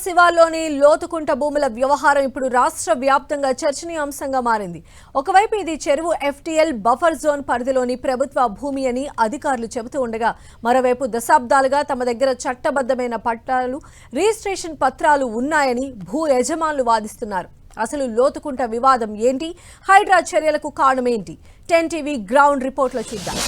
శివార్లోని లోతుకుంట భూముల వ్యవహారం ఇప్పుడు రాష్ట్ర వ్యాప్తంగా చర్చనీయాంశంగా మారింది. ఒకవైపు ఇది చెరువు ఎఫ్టీఎల్ బఫర్ జోన్ పరిధిలోని ప్రభుత్వ భూమి అని అధికారులు చెబుతూ ఉండగా, మరోవైపు దశాబ్దాలుగా తమ దగ్గర చట్టబద్ధమైన పట్టాలు, రిజిస్ట్రేషన్ పత్రాలు ఉన్నాయని భూ యజమానులు వాదిస్తున్నారు. అసలు లోతుకుంట వివాదం ఏంటి? హైడ్రా చర్యలకు కారణమేంటి? 10 టీవీ గ్రౌండ్ రిపోర్ట్లో చూద్దాం.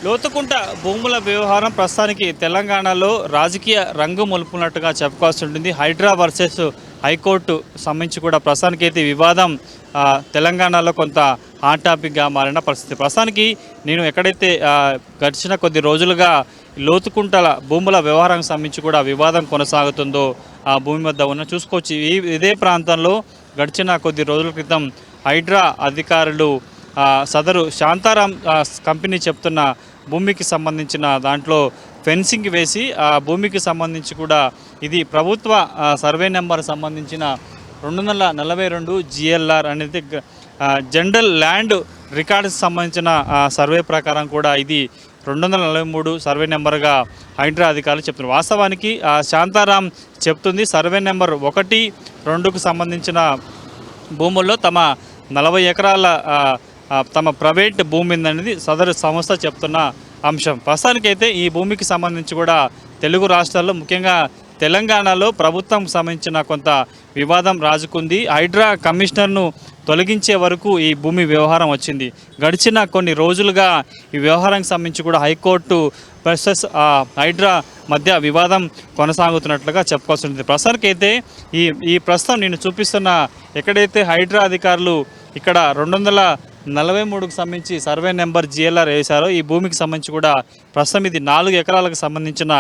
లోతుకుంట భూముల వ్యవహారం ప్రస్తుతానికి తెలంగాణలో రాజకీయ రంగు మొలుపున్నట్టుగా చెప్పుకోవాల్సి ఉంటుంది. హైడ్రా వర్సెస్ హైకోర్టు సంబంధించి కూడా ప్రస్తుతానికి అయితే వివాదం తెలంగాణలో కొంత హాట్ టాపిక్గా మారిన పరిస్థితి. ప్రస్తుతానికి నేను ఎక్కడైతే గడిచిన కొద్ది రోజులుగా లోతుకుంటల భూముల వ్యవహారానికి సంబంధించి కూడా వివాదం కొనసాగుతుందో ఆ భూమి వద్ద ఉన్న చూసుకోవచ్చు. ఇదే ప్రాంతంలో గడిచిన కొద్ది రోజుల క్రితం హైడ్రా అధికారులు సదరు శాంతారాం కంపెనీ చెప్తున్న భూమికి సంబంధించిన దాంట్లో ఫెన్సింగ్ వేసి ఆ భూమికి సంబంధించి కూడా ఇది ప్రభుత్వ సర్వే నెంబర్ సంబంధించిన 242 GLR అనేది జనరల్ ల్యాండ్ రికార్డ్స్ సంబంధించిన సర్వే ప్రకారం కూడా ఇది 243 సర్వే నెంబర్గా హైడ్రా అధికారులు చెప్తున్నారు. వాస్తవానికి శాంతారాం చెప్తుంది సర్వే నెంబర్ 1, 2కు సంబంధించిన భూముల్లో తమ 40 ఎకరాల తమ ప్రైవేట్ భూమి ఉందనేది సదరు సంస్థ చెప్తున్న అంశం. ప్రస్తుతానికైతే ఈ భూమికి సంబంధించి కూడా తెలుగు రాష్ట్రాల్లో ముఖ్యంగా తెలంగాణలో ప్రభుత్వం సంబంధించిన కొంత వివాదం రాజుకుంది. హైడ్రా కమిషనర్ను తొలగించే వరకు ఈ భూమి వ్యవహారం వచ్చింది. గడిచిన కొన్ని రోజులుగా ఈ వ్యవహారానికి సంబంధించి కూడా హైకోర్టు వర్సెస్ హైడ్రా మధ్య వివాదం కొనసాగుతున్నట్లుగా చెప్పుకోవాల్సి ఉంటుంది. ప్రస్తుతానికైతే ఈ ప్రస్తుతం నేను చూపిస్తున్న ఎక్కడైతే హైడ్రా అధికారులు ఇక్కడ 243కు సంబంధించి సర్వే నెంబర్ GLR వేశారో ఈ భూమికి సంబంధించి కూడా ప్రస్తుతం ఇది 4 ఎకరాలకు సంబంధించిన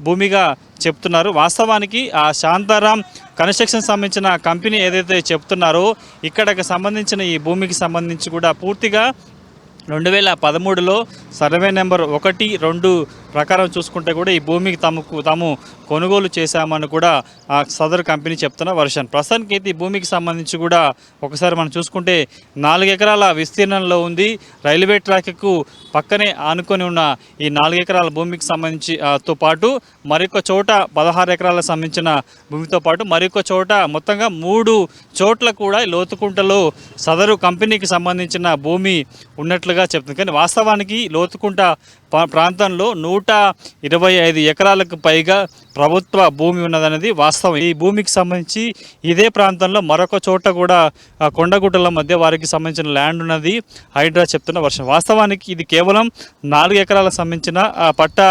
భూమిగా చెప్తున్నారు. వాస్తవానికి ఆ శాంతారాం కన్స్ట్రక్షన్ సంబంధించిన కంపెనీ ఏదైతే చెప్తున్నారో ఇక్కడికి సంబంధించిన ఈ భూమికి సంబంధించి కూడా పూర్తిగా 2013లో సర్వే నెంబర్ 1, 2 ప్రకారం చూసుకుంటే కూడా ఈ భూమికి తాము కొనుగోలు చేశామని కూడా సదరు కంపెనీ చెప్తున్న వర్షన్. ప్రస్తుతానికి అయితే ఈ భూమికి సంబంధించి కూడా ఒకసారి మనం చూసుకుంటే 4 ఎకరాల విస్తీర్ణంలో ఉంది. రైల్వే ట్రాక్కు పక్కనే ఆనుకొని ఉన్న ఈ 4 ఎకరాల భూమికి సంబంధించి తో పాటు మరొక చోట 16 ఎకరాలకు సంబంధించిన భూమితో పాటు మరొక చోట మొత్తంగా 3 చోట్ల కూడా లోతుకుంటలో సదరు కంపెనీకి సంబంధించిన భూమి ఉన్నట్లుగా చెప్తుంది. కానీ వాస్తవానికి లోతుకుంట ప్రాంతంలో 125 ఎకరాలకు పైగా ప్రభుత్వ భూమి ఉన్నదనేది వాస్తవం. ఈ భూమికి సంబంధించి ఇదే ప్రాంతంలో మరొక చోట కూడా కొండగుట్టల మధ్య వారికి సంబంధించిన ల్యాండ్ ఉన్నది హైడ్రా చెప్తున్న వర్షం. వాస్తవానికి ఇది కేవలం 4 ఎకరాలకు సంబంధించిన పట్టా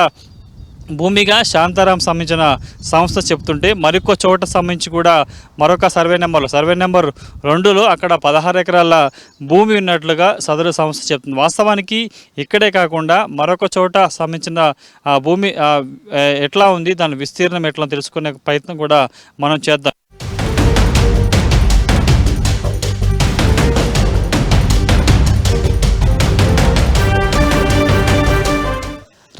భూమిగా శాంతారాం సంబంధించిన సంస్థ చెప్తుంటే మరొక చోట సంబంధించి కూడా మరొక సర్వే నెంబర్ 2లో అక్కడ 16 ఎకరాల భూమి ఉన్నట్లుగా సదరు సంస్థ చెప్తుంది. వాస్తవానికి ఇక్కడే కాకుండా మరొక చోట సంబంధించిన భూమి ఎట్లా ఉంది, దాని విస్తీర్ణం ఎట్లా తెలుసుకునే ప్రయత్నం కూడా మనం చేద్దాం.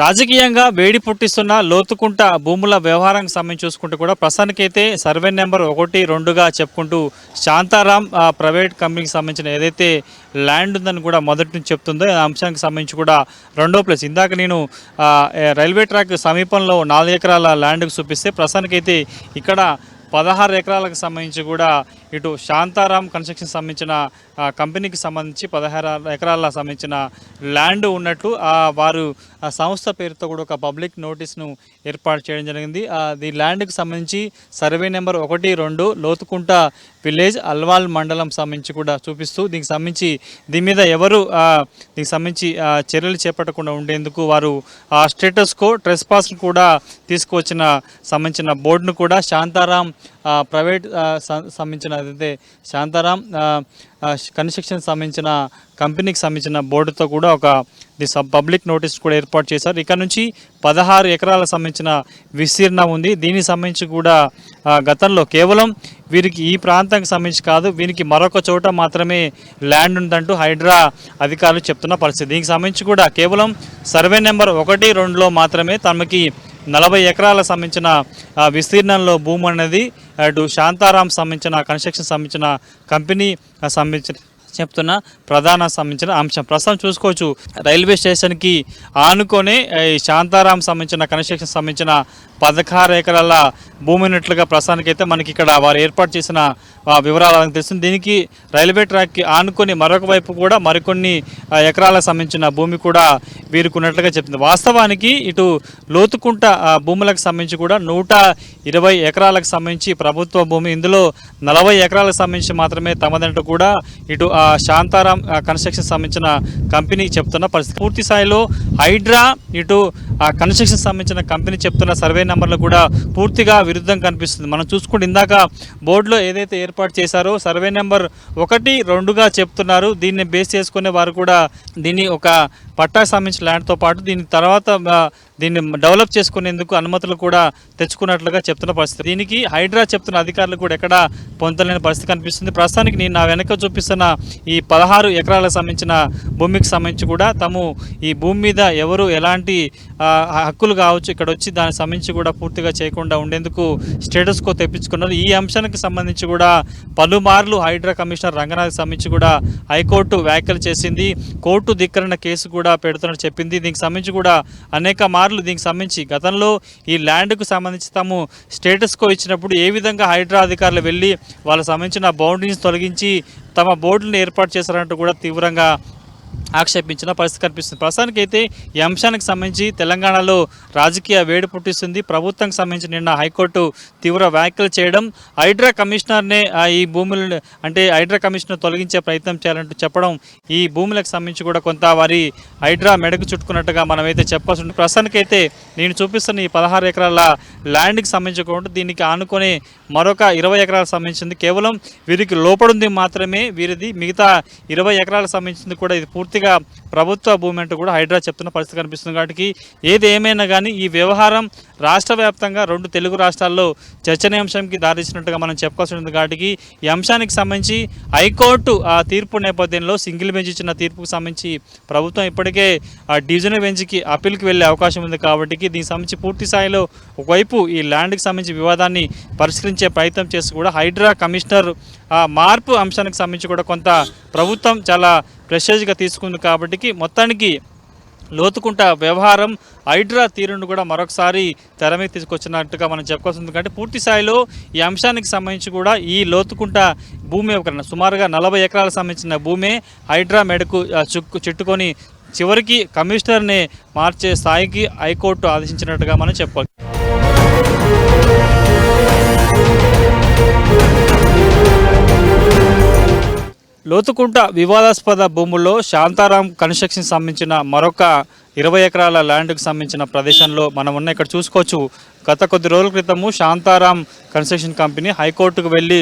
రాజకీయంగా వేడి పుట్టిస్తున్న లోతుకుంట భూముల వ్యవహారానికి సంబంధించి చూసుకుంటూ కూడా ప్రస్తుతానికైతే సర్వే నెంబర్ 1, 2గా చెప్పుకుంటూ శాంతారాం ప్రైవేట్ కంపెనీకి సంబంధించిన ఏదైతే ల్యాండ్ ఉందని కూడా మొదటి నుంచి చెప్తుందో ఆ అంశానికి సంబంధించి కూడా 2వ ప్లేస్. ఇందాక నేను రైల్వే ట్రాక్ సమీపంలో 4 ఎకరాల ల్యాండ్కి చూపిస్తే ప్రస్తుతానికైతే ఇక్కడ 16 ఎకరాలకు సంబంధించి కూడా ఇటు శాంతారాం కన్స్ట్రక్షన్ సంబంధించిన కంపెనీకి సంబంధించి 16 ఎకరాల సంబంధించిన ల్యాండ్ ఉన్నట్టు వారు సంస్థ పేరుతో కూడా ఒక పబ్లిక్ నోటీస్ను ఏర్పాటు చేయడం జరిగింది. ఈ ల్యాండ్కి సంబంధించి survey number 1, 2 Lothukunta village Alwal మండలం సంబంధించి కూడా చూపిస్తూ దీని మీద ఎవరు దీనికి సంబంధించి చర్యలు చేపట్టకుండా ఉండేందుకు వారు స్టేటస్ కో ట్రెస్పాస్ కూడా తీసుకువచ్చిన సంబంధించిన బోర్డును కూడా శాంతారాం ప్రైవేట్ సంబంధించిన అదైతే శాంతారాం కన్స్ట్రక్షన్ సంబంధించిన కంపెనీకి సంబంధించిన బోర్డుతో కూడా ఒక పబ్లిక్ నోటీస్ కూడా ఏర్పాటు చేశారు. ఇక్కడ నుంచి 16 ఎకరాలకు సంబంధించిన విస్తీర్ణం ఉంది. దీనికి సంబంధించి కూడా గతంలో కేవలం వీరికి ఈ ప్రాంతానికి సంబంధించి కాదు, వీరికి మరొక చోట మాత్రమే ల్యాండ్ ఉందంటూ హైడ్రా అధికారులు చెప్తున్న పరిస్థితి. దీనికి సంబంధించి కూడా కేవలం సర్వే నెంబర్ 1, 2లో మాత్రమే తమకి 40 ఎకరాలకు సంబంధించిన విస్తీర్ణంలో భూమి అనేది అటు శాంతారాం సంబంధించిన కన్స్ట్రక్షన్ సంబంధించిన కంపెనీ సంబంధించిన చెప్తున్న ప్రధాన సంబంధించిన అంశం. ప్రస్తుతం చూసుకోవచ్చు రైల్వే స్టేషన్కి ఆనుకొని ఈ శాంతారాం సంబంధించిన కన్స్ట్రక్షన్ సంబంధించిన 16 ఎకరాల భూమి ఉన్నట్లుగా ప్రస్తుతానికి అయితే మనకి ఇక్కడ వారు ఏర్పాటు చేసిన వివరాలు తెలుస్తుంది. దీనికి రైల్వే ట్రాక్కి ఆనుకొని మరొక వైపు కూడా మరికొన్ని ఎకరాలకు సంబంధించిన భూమి కూడా వీరికి ఉన్నట్లుగా చెప్తుంది. వాస్తవానికి ఇటు లోతుకుంట భూములకు సంబంధించి కూడా 120 ఎకరాలకు సంబంధించి ప్రభుత్వ భూమి, ఇందులో 40 ఎకరాలకు సంబంధించి మాత్రమే తమదంటూ కూడా ఇటు శాంతారాం కన్స్ట్రక్షన్ సంబంధించిన కంపెనీ చెప్తున్న పరిస్థితి. పూర్తి స్థాయిలో హైడ్రా ఇటు కన్స్ట్రక్షన్ సంబంధించిన కంపెనీ చెప్తున్న సర్వే నెంబర్లు కూడా పూర్తిగా విరుద్ధం కనిపిస్తుంది. మనం చూసుకుంటే ఇందాక బోర్డులో ఏదైతే ఏర్పాటు చేశారో సర్వే నెంబర్ 1, 2గా చెప్తున్నారు. దీన్ని బేస్ చేసుకునే వారు కూడా దీన్ని ఒక పట్టాకు సంబంధించిన ల్యాండ్తో పాటు దీని తర్వాత దీన్ని డెవలప్ చేసుకునేందుకు అనుమతులు కూడా తెచ్చుకున్నట్లుగా చెప్తున్న పరిస్థితి. దీనికి హైడ్రా చెప్తున్న అధికారులు కూడా ఎక్కడా పొందలేని పరిస్థితి కనిపిస్తుంది. ప్రస్తుతానికి నేను నా వెనక చూపిస్తున్న ఈ 16 ఎకరాలకు సంబంధించిన భూమికి సంబంధించి కూడా తాము ఈ భూమి మీద ఎవరు ఎలాంటి హక్కులు కావచ్చు ఇక్కడ వచ్చి దానికి సంబంధించి కూడా పూర్తిగా చేయకుండా ఉండేందుకు స్టేటస్ కో తెప్పించుకున్నారు. ఈ అంశానికి సంబంధించి కూడా పలుమార్లు హైడ్రా కమిషనర్ రంగనాథ్కి సంబంధించి కూడా హైకోర్టు వ్యాఖ్యలు చేసింది. కోర్టు ధిక్కరణ కేసు కూడా పెడుతున్నట్టు చెప్పింది. దీనికి సంబంధించి కూడా అనేక మార్లు దీనికి సంబంధించి గతంలో ఈ ల్యాండ్కు సంబంధించి తాము స్టేటస్ కో ఇచ్చినప్పుడు ఏ విధంగా హైడ్రా అధికారులు వెళ్ళి వాళ్ళకి సంబంధించిన బౌండరీస్ తొలగించి తమ బోర్డులను ఏర్పాటు చేశారంటూ కూడా తీవ్రంగా ఆక్షేపించిన పరిస్థితి కనిపిస్తుంది. ప్రస్తుతానికి అయితే ఈ అంశానికి సంబంధించి తెలంగాణలో రాజకీయ వేడి పుట్టిస్తుంది. ప్రభుత్వానికి సంబంధించి నిన్న హైకోర్టు తీవ్ర వ్యాఖ్యలు చేయడం, హైడ్రా కమిషనర్నే ఈ భూములను అంటే హైడ్రా కమిషనర్ తొలగించే ప్రయత్నం చేయాలంటూ చెప్పడం, ఈ భూములకు సంబంధించి కూడా కొంత వారి హైడ్రా మెడకు చుట్టుకున్నట్టుగా మనమైతే చెప్పాల్సి ఉంటుంది. ప్రస్తుతానికైతే నేను చూపిస్తున్న ఈ 16 ఎకరాల ల్యాండ్కి సంబంధించుకుంటూ దీనికి ఆనుకొని మరొక 20 ఎకరాలకు సంబంధించింది కేవలం వీరికి లోపడుంది మాత్రమే వీరిది, మిగతా 20 ఎకరాలకు సంబంధించింది కూడా ఇది పూర్తిగా ప్రభుత్వ భూమి అంటూ కూడా హైడ్రా చెప్తున్న పరిస్థితి కనిపిస్తుంది. కాబట్టి ఏది ఏమైనా కానీ ఈ వ్యవహారం రాష్ట్ర వ్యాప్తంగా 2 తెలుగు రాష్ట్రాల్లో చర్చనీయాంశానికి దారిచ్చినట్టుగా మనం చెప్పుకోవాల్సి ఉంటుంది. కాబట్టి ఈ అంశానికి సంబంధించి హైకోర్టు తీర్పు నేపథ్యంలో సింగిల్ బెంచ్ ఇచ్చిన తీర్పుకు సంబంధించి ప్రభుత్వం ఇప్పటికే డివిజనల్ బెంచ్కి అప్పీల్కి వెళ్ళే అవకాశం ఉంది. కాబట్టి దీనికి సంబంధించి పూర్తి స్థాయిలో ఒకవైపు ఈ ల్యాండ్కి సంబంధించి వివాదాన్ని పరిష్కరించే ప్రయత్నం చేస్తూ కూడా హైడ్రా కమిషనర్ మార్పు అంశానికి సంబంధించి కూడా కొంత ప్రభుత్వం చాలా ప్రెషర్గా తీసుకుంది. కాబట్టి మొత్తానికి లోతుకుంట వ్యవహారం హైడ్రా తీరును కూడా మరొకసారి తెర మీద తీసుకొచ్చినట్టుగా మనం చెప్పుకోవాల్సి ఉంది. కాబట్టి పూర్తి స్థాయిలో ఈ అంశానికి సంబంధించి కూడా ఈ లోతుకుంట భూమి సుమారుగా 40 ఎకరాలకు సంబంధించిన భూమి హైడ్రా మెడకు చుట్టుకొని చివరికి కమిషనర్ని మార్చే స్థాయికి హైకోర్టు ఆదేశించినట్టుగా మనం చెప్పుకోవాలి. లోతుకుంట వివాదాస్పద భూముల్లో శాంతారాం కన్స్ట్రక్షన్ సంబంధించిన మరొక 20 ఎకరాల ల్యాండ్కు సంబంధించిన ప్రదేశంలో మనం ఉన్న ఇక్కడ చూసుకోవచ్చు. గత కొద్ది రోజుల క్రితము శాంతారాం కన్స్ట్రక్షన్ కంపెనీ హైకోర్టుకు వెళ్ళి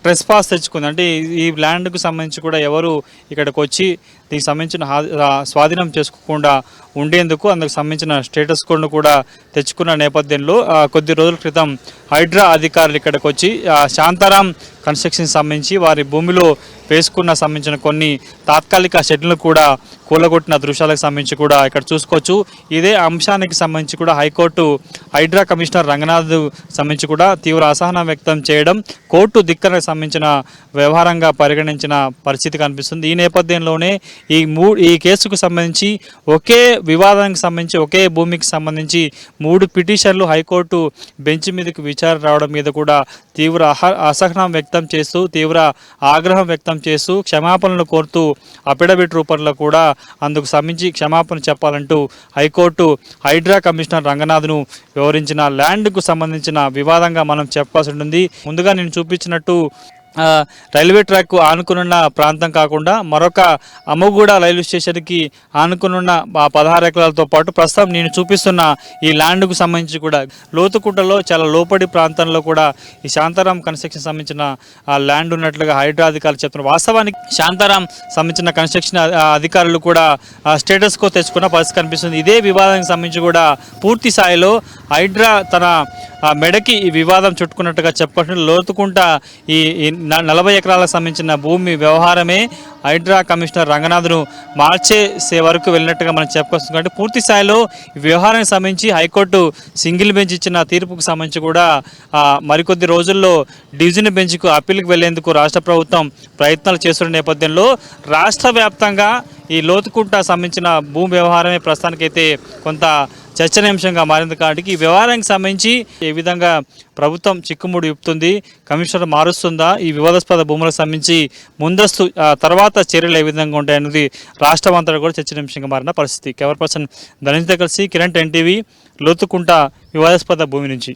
ట్రెస్ పాస్ తెచ్చుకుంది. అంటే ఈ ల్యాండ్కు సంబంధించి కూడా ఎవరు ఇక్కడికి వచ్చి దీనికి సంబంధించిన స్వాధీనం చేసుకోకుండా ఉండేందుకు అందుకు సంబంధించిన స్టేటస్ కోడ్ను కూడా తెచ్చుకున్న నేపథ్యంలో కొద్ది రోజుల క్రితం హైడ్రా అధికారులు ఇక్కడికి వచ్చి శాంతారాం కన్స్ట్రక్షన్ సంబంధించి వారి భూమిలో వేసుకున్న సంబంధించిన కొన్ని తాత్కాలిక షెడ్లను కూడా కూలగొట్టిన దృశ్యాలకు సంబంధించి కూడా ఇక్కడ చూసుకోవచ్చు. ఇదే అంశానికి సంబంధించి కూడా హైకోర్టు హైడ్రా కమిషనర్ రంగనాథ్ సంబంధించి కూడా తీవ్ర అసహనం వ్యక్తం చేయడం, కోర్టు ధిక్కరణకు సంబంధించిన వ్యవహారంగా పరిగణించిన పరిస్థితి కనిపిస్తుంది. ఈ నేపథ్యంలోనే ఈ కేసుకు సంబంధించి ఒకే వివాదానికి సంబంధించి ఒకే భూమికి సంబంధించి 3 పిటిషన్లు హైకోర్టు బెంచ్ మీదకి విచారణ రావడం మీద కూడా తీవ్ర అసహనం వ్యక్తం చేస్తూ తీవ్ర ఆగ్రహం వ్యక్తం చేస్తూ క్షమాపణలు కోరుతూ అఫిడవిట్ రూపంలో కూడా అందుకు సంబంధించి క్షమాపణ చెప్పాలంటూ హైకోర్టు హైడ్రా కమిషనర్ రంగనాథ్ను వివరించిన ల్యాండ్కు సంబంధించిన వివాదంగా మనం చెప్పాల్సి ఉంటుంది. ముందుగా నేను చూపించినట్టు రైల్వే ట్రాక్కు ఆనుకునున్న ప్రాంతం కాకుండా మరొక అమ్మగూడ రైల్వే స్టేషన్కి ఆనుకునున్న 16 ఎకరాలతో పాటు ప్రస్తుతం నేను చూపిస్తున్న ఈ ల్యాండ్కు సంబంధించి కూడా లోతుకుంటలో చాలా లోపడి ప్రాంతంలో కూడా ఈ శాంతారాం కన్స్ట్రక్షన్ సంబంధించిన ల్యాండ్ ఉన్నట్లుగా హైడ్రా అధికారులు చెప్తున్నారు. వాస్తవానికి శాంతారాం సంబంధించిన కన్స్ట్రక్షన్ అధికారులు కూడా స్టేటస్ కో తెచ్చుకున్న పరిస్థితి కనిపిస్తుంది. ఇదే వివాదానికి సంబంధించి కూడా పూర్తి స్థాయిలో హైడ్రా తన మెడకి ఈ వివాదం చుట్టుకున్నట్టుగా చెప్పడం లోతుకుంట ఈ 40 ఎకరాలకు సంబంధించిన భూమి వ్యవహారమే హైడ్రా కమిషనర్ రంగనాథ్ను మార్చేసే వరకు వెళ్ళినట్టుగా మనం చెప్పుకొస్తుంది. కాబట్టి పూర్తి స్థాయిలో ఈ వ్యవహారానికి సంబంధించి హైకోర్టు సింగిల్ బెంచ్ ఇచ్చిన తీర్పుకు సంబంధించి కూడా మరికొద్ది రోజుల్లో డివిజన్ బెంచ్కు అప్పీల్కి వెళ్లేందుకు రాష్ట్ర ప్రభుత్వం ప్రయత్నాలు చేస్తున్న నేపథ్యంలో రాష్ట్ర వ్యాప్తంగా ఈ లోతుకుంట సంబంధించిన భూమి వ్యవహారమే ప్రస్తుతానికైతే కొంత చర్చనీయాంశంగా మారింది. కాబట్టి ఈ వ్యవహారానికి సంబంధించి ఏ విధంగా ప్రభుత్వం చిక్కుముడి విప్పుతుంది, కమిషనర్ మారుస్తుందా, ఈ వివాదాస్పద భూములకు సంబంధించి ముందస్తు తర్వాత చర్యలు ఏ విధంగా ఉంటాయనేది రాష్ట్రం అంతటా కూడా చర్చనీయాంశంగా మారిన పరిస్థితి. కెమెరా పర్సన్ ధనంజయ్తో కలిసి కిరణ్, 10 టీవీ, లోతుకుంట వివాదాస్పద భూమి నుంచి.